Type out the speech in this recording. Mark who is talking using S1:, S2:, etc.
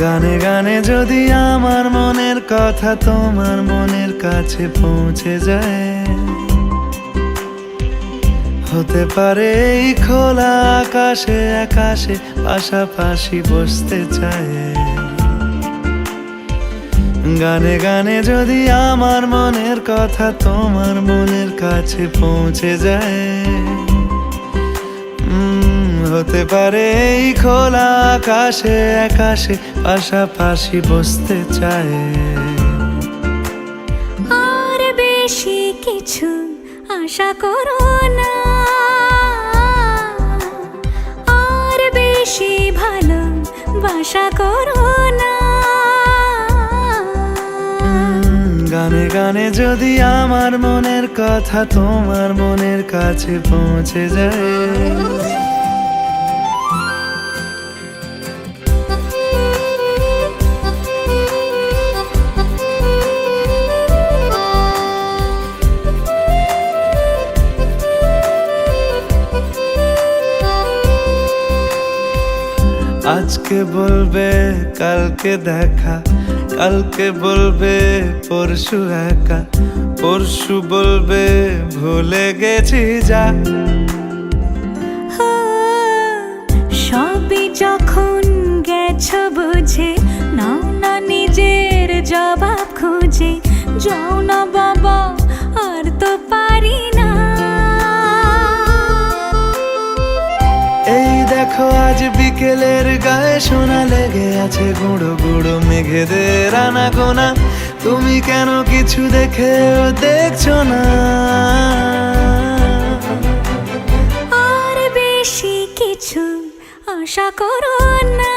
S1: গানে গানে যদি আমার মনের কথা তোমার মনের কাছে পৌঁছে যায়, হতে পারে এই খোলা আকাশে আকাশে পাশাপাশি বসতে চায়। গানে গানে যদি আমার মনের কথা তোমার মনের কাছে পৌঁছে যায়, হতে পারে এই খোলা আকাশে আকাশে পাশাপাশি বসতে চায়।
S2: আর বেশি কিছু আশা করো না, আর বেশি ভালোবাসা করো না।
S1: গানে গানে যদি আমার মনের কথা তোমার মনের কাছে পৌঁছে যায়, আজকে বলবে কালকে দেখা, কালকে বলবে পরশু একা, পরশু বলবে ভুলে গেছি যা।
S2: সবই যখন গেছো বুঝে, নাও না নিজের জবাব খুঁজে। যাও না বাবা, আর তো পারি না।
S1: এই দেখো আজ বিকেলের গায়ে সোনা লেগে আছে গুঁড়ো গুঁড়ো মেঘেদের আনাগোনা। তুমি কেন কিছু দেখেও দেখছো না?
S2: আর বেশি কিছু আশা করো না।